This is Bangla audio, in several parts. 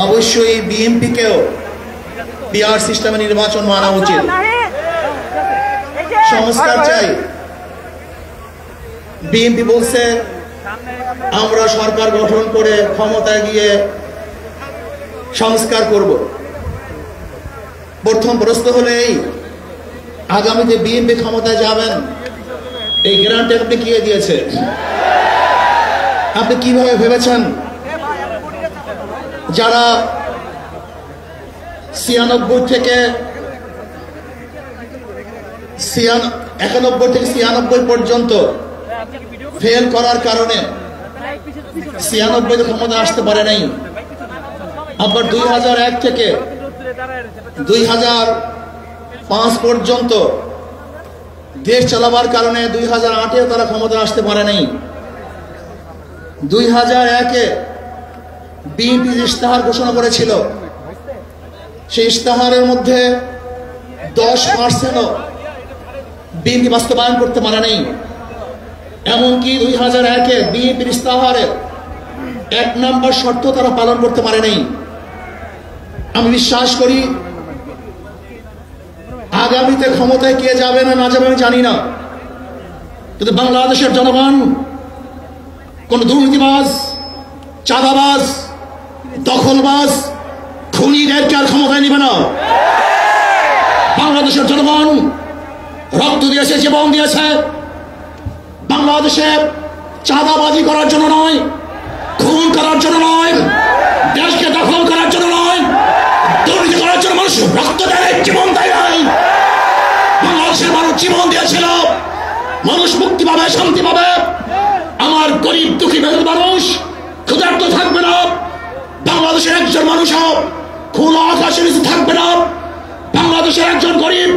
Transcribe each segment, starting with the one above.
অবশ্যই বিএনপিকেও পিআর সিস্টেমে নির্বাচন মানা উচিত। সংস্কার চাই। বিএনপি বলছে আমরা সরকার গঠন করে ক্ষমতায় গিয়ে সংস্কার করব। প্রথম প্রশ্ন হলো এই, আগামীতে বিএনপি ক্ষমতায় যাবেন, এই গ্যারান্টি আপনি কে দিয়েছে? আপনি কিভাবে ভেবেছেন যারা 91 থেকে 96 পর্যন্ত ফেল করার কারণে 96 ক্ষমতা আসতে পারে নাই, আবার 2001 থেকে 2005 পর্যন্ত দেশ চালাবার কারণে 2008-এ তারা ক্ষমতা আসতে পারে নাই। 2001-এ বিএনপি ইশতেহার ঘোষণা করেছিল, সেই ইশতেহারের মধ্যে 10% বিএনপি বাস্তবায়ন করতে পারে নাই। এমনকি 2001-এ বিএনপির ইশতেহারের 1 নম্বর শর্ত তারা পালন করতে পারে নাই। আমি বিশ্বাস করি আগামীতে ক্ষমতায় কে যাবে না যাবে আমি জানি না, কিন্তু বাংলাদেশের জনগণ কোন দুর্নীতিবাজ, চাঁদাবাজ, দখলবাজ, খুনিদেরকে আর ক্ষমতায় নিবে না। বাংলাদেশের জনগণ রক্ত দিয়েছে, জীবন দিয়েছে বাংলাদেশে চাঁদাবাজি করার জন্য নয়, খুন করার জন্য নয়, দেশকে দখল করার জন্য নয়, দুর্নীতি করার জন্য মানুষ রক্ত দেয়, জীবন দেয় নাই। বাংলাদেশের মানুষ জীবন দিয়েছিল, মানুষ মুক্তি পাবে, শান্তি পাবে। আমার গরিব দুঃখী মানুষ ক্ষুধার্ত থাকবে না, বাংলাদেশের একজন মানুষ খোলা আকাশের নিচে থাকবে না, বাংলাদেশের একজন গরিব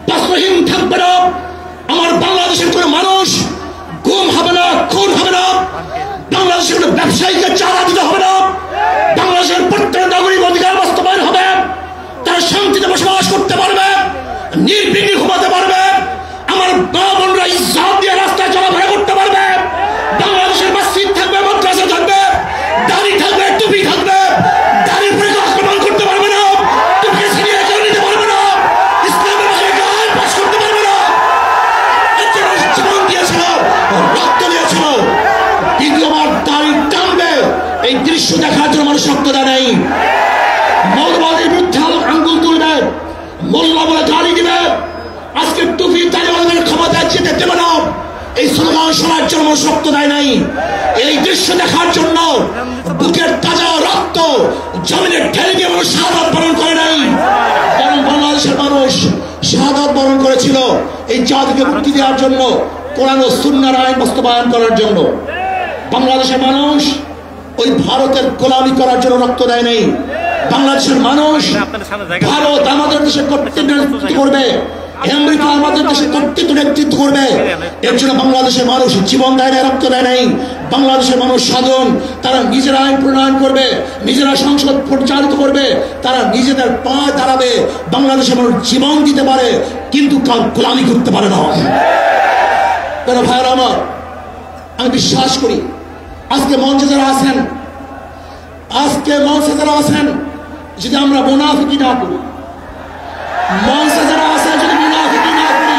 বস্ত্রহীন থাকবে না, আমার বাংলাদেশের কোন মানুষ গুম হবে না, খুন হবে না, বাংলাদেশের কোন ব্যবসায়ীকে চাঁদা দিতে হবে না, বাংলাদেশের প্রত্যেক নাগরিক অধিকার বাস্তবায়ন হবে, তারা শান্তিতে বসবাস করতে পারবে, নির্বিঘ্নে ঘুমাতে পারবে, আমার মা বোনরা ইজ্জত দিয়ে রাস্তায় চলাফেরা করতে পারবে, বাংলাদেশের মসজিদ থাকবে, মাদ্রাসা থাকবে, দাড়ি থাকবে, টুপি থাকবে, দাড়ির উপরে আক্রমণ করতে পারবে না, টুপিকে ছিনিয়ে কেউ নিতে পারবে না, ইসলামের ভাষায় গান পাস করতে পারবে না। জীবন দিয়েছিল, রক্ত দিয়েছিল, দ্বিতীয়বার দাড়ি টানবে এই দৃশ্য দেখার জন্য মানুষ রক্ত দেয় নাই। মৌলবাদীর বিরুদ্ধে আঙ্গুল তুলবে, মোল্লা বলে গালি দিবে, আজকে টুপি দাড়িওয়ালাদের ক্ষমতায় যেতে দেবে না, এই স্লোগান শোনার জন্য মানুষ রক্ত দেয় নাই। এই দৃশ্য দেখার জন্য বুকের তাজা রক্ত জমিনে ঢেলে দিয়ে মানুষ শাহাদাত বরণ করে নাই, কারণ বাংলাদেশের মানুষ শাহাদাত বরণ করেছিল এই জাতিকে মুক্তি দেওয়ার জন্য, কোরআন ও সুন্নাহর আইন বাস্তবায়ন করার জন্য। বাংলাদেশের মানুষ ওই ভারতের গোলামি করার জন্য রক্ত দেয় নাই। বাংলাদেশের মানুষ ভারত আমাদের দেশে কর্তৃত্ব করবে, আমেরিকা আমাদের দেশে কর্তৃত্ব নেতৃত্ব করবে, এর জন্য বাংলাদেশের মানুষ জীবন দেয় না, রক্ত দেয় নাই। বাংলাদেশের মানুষ সাধন, তারা নিজেরা আইন প্রণয়ন করবে, নিজেরা সংসদ পরিচালিত করবে, তারা নিজেদের পায়ে দাঁড়াবে। বাংলাদেশের মানুষ জীবন দিতে পারে কিন্তু কার গোলামি করতে পারে না। কেন ভাইয়েরা আমার, আমি বিশ্বাস করি আজকে মঞ্চে যারা আছেন, যদি আমরা মুনাফিকি না করি, মঞ্চে যারা আছেন যদি মুনাফিকি না করি,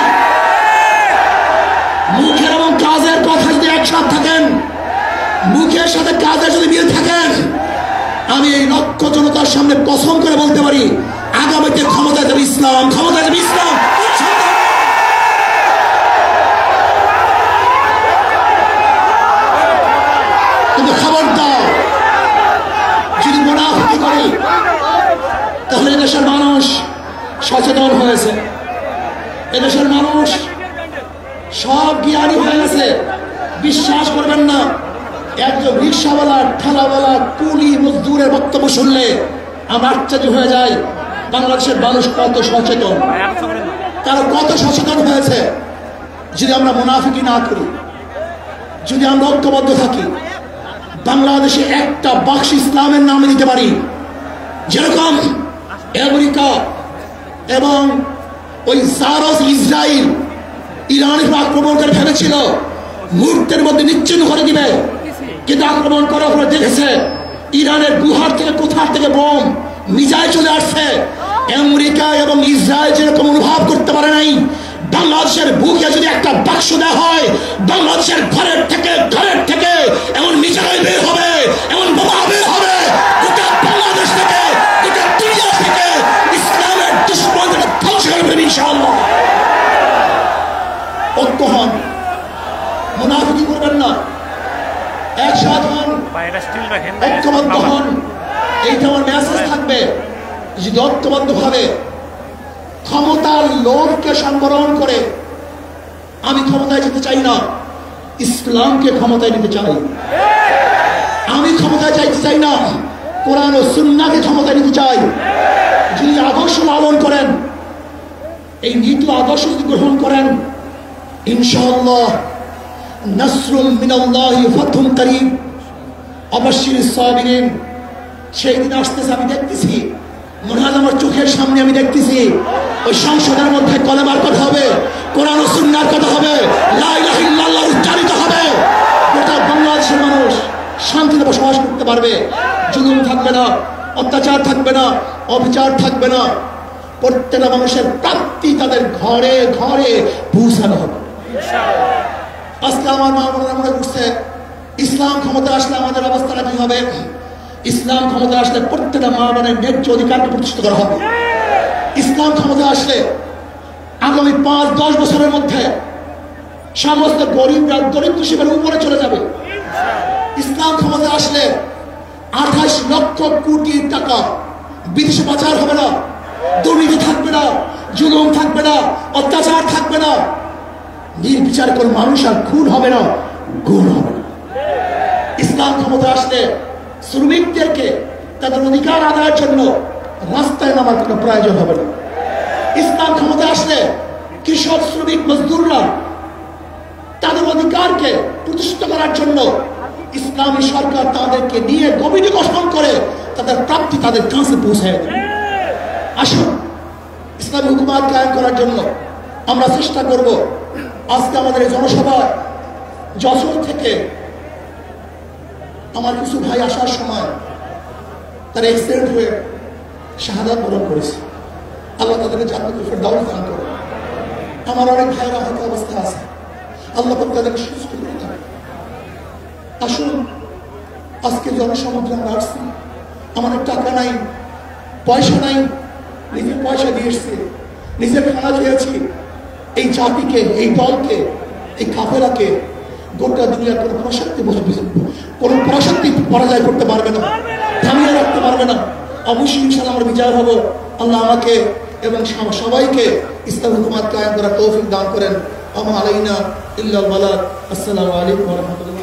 মুখের এবং কাজের কথা যদি একসাথে থাকেন, মুখের সাথে কাজের যদি মিল থাকেন, আমি এই লক্ষ জনতার সামনে কসম করে বলতে পারি আগামীতে ক্ষমতায় যাবে ইসলাম, ক্ষমতায় যাবে ইসলাম। কিন্তু খবরদার যদি মুনাফিকি করি তাহলে এদেশের মানুষ সচেতন হয়েছে, এদেশের মানুষ সব জ্ঞানী হয়ে গেছে। বিশ্বাস করবেন না, একজন রিক্সাওয়ালা, ঠেলাওয়ালা, কুলি মজদুরের বক্তব্য শুনলে আমরা আশ্চর্য হয়ে যাই বাংলাদেশের মানুষ কত সচেতন, তারা কত সচেতন হয়েছে। যদি আমরা মুনাফিকি না করি, যদি আমরা ঐক্যবদ্ধ থাকি, বাংলাদেশে একটা বাক্স ইসলামের নামে দিতে পারি, যেরকম আমেরিকা এবং ওই সারস ইসরায়েল ইরানের আক্রমণ করে ফেলেছিল, মুহূর্তের মধ্যে নিচ্ছিন্ন করে দিবে, কিন্তু আক্রমণ করার পরে দেখেছে ইরানের গুহার থেকে কোথা থেকে বোম মিসাইল চলে আসছে, আমেরিকা এবং ইসরায়েল যেরকম অনুভব করতে পারে নাই, বাংলাদেশের বুকে যদি একটা বাক্স দেওয়া হয়, বাংলাদেশের ঘরের থেকে এমন মিসাইল বের হবে, এমন বোমা বের হবে, গোটা বাংলাদেশ থেকে, গোটা দুনিয়া থেকে ইসলামের দুশ্মনদের ধ্বংস করে ফেলবে ইনশাআল্লাহ। ঐক্য হন, মুনাফিকি করবেন না, একসাথ হন, ঐক্যবদ্ধ হন। এইটা আমার মেসেজ থাকবে। যদি ঐক্যবদ্ধ ভাবে ক্ষমতার লোভকে সংবরণ করে, আমি ক্ষমতায় যেতে চাই না, ইসলামকে ক্ষমতায় নিতে চাই। আমি ক্ষমতায় যাইতে চাই না, কোরআন ও সুন্নাহকে ক্ষমতায় নিতে চাই। যদি আদর্শ লালন করেন, এই নীতি আদর্শ যদি গ্রহণ করেন, ইনশাআল্লাহ নাসরুল মিনাল্লাহি ফাতহুন করিম, অবশ্যই সাবিরিন। সেই দিন আসতেছে, আমি দেখতেছি, মনে হয় আমার চোখের সামনে আমি দেখতেছি, ওই সংসদের মধ্যে কলেমার কথা হবে, কোরআন ও সুন্নাহর কথা হবে, লা ইলাহা ইল্লাল্লাহ উচ্চারিত হবে। গোটা বাংলাদেশের মানুষ শান্তিতে বসবাস করতে পারবে, জুলুম থাকবে না, অত্যাচার থাকবে না, অবিচার থাকবে না। প্রত্যেকটা মানুষের প্রাপ্তি তাদের ঘরে ঘরে পৌঁছানো হবে। আজকে আমার মা বোনেরা মনে করছে ইসলাম ক্ষমতা আসলে আমাদের অবস্থাটা কি হবে? ইসলাম ক্ষমতা আসলে প্রত্যেকটা মা বোনের ন্যায্য অধিকারকে প্রতিষ্ঠিত করা হবে। ইসলাম ক্ষমতা আসলে আগামী 5-10 বছরের মধ্যে সমস্ত গরিবরা দরিদ্র সীমার উপরে চলে যাবে। ইসলাম ক্ষমতা আসলে 28 লক্ষ কোটি টাকা বিদেশে পাচার হবে না, দুর্নীতি থাকবে না, জুলুম থাকবে না, অত্যাচার থাকবে না, নির্বিচার করে মানুষ আর খুন হবে না, গুণ হবে না। ইসলাম ক্ষমতা আসলে শ্রমিকদেরকে তাদের অধিকার আদায়ের জন্য রাস্তায় নামার কোনো প্রয়োজন হবে না। ইসলাম ক্ষমতা আসলে কৃষক, শ্রমিক, মজদুররা তাদের অধিকারকে প্রতিষ্ঠিত করার জন্য ইসলামী সরকার তাদেরকে নিয়ে কমিটি গঠন করে তাদের প্রাপ্তি তাদের কাছে পৌঁছায় দেবে। আসুন, ইসলামী হুকুমত কায়েম করার জন্য আমরা চেষ্টা করব। আজকে আমাদের এই জনসভা যশোর থেকে আমার কিছু ভাই আসার সময় তারা অ্যাক্সিডেন্ট হয়ে শাহাদাত বরণ করেছে। আল্লাহ তাদেরকে জান্নাতুল ফেরদাউস দান করে। আমার অনেক ভাইরা হয়তো অবস্থা আছে, আল্লাহ তাদেরকে সুস্থ করে দেন। আসুন, আজকে জনসমুদ্রে আমরা আসছি, আমাদের টাকা নাই, পয়সা নাই, নিজের পয়সা দিয়ে এসছি, নিজের খানা খেয়েছি। এই জাতিকে, এই দলকে, এই কাফেলাকে গোটা দুনিয়ার কোনো প্রশক্তি কোনো প্রশক্তি পরাজয় করতে পারবে না, থামিয়ে রাখতে পারবে না। অবশ্যই ইনশাআল্লাহ আমরা বিজয় হব। আল্লাহ আমাকে এবং সবাইকে ইসলাম হুকুমত কায়েম করার তৌফিক দান করেন। আমা আলাইনা ইল্লাল বালাগ। আসসালামু আলাইকুম ওয়া রাহমাতুল্লাহ।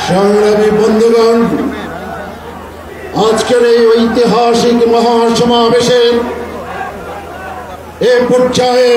সংগ্রামী বন্ধুগণ, আজকের এই ঐতিহাসিক মহাসমাবেশে এ পর্যায়ে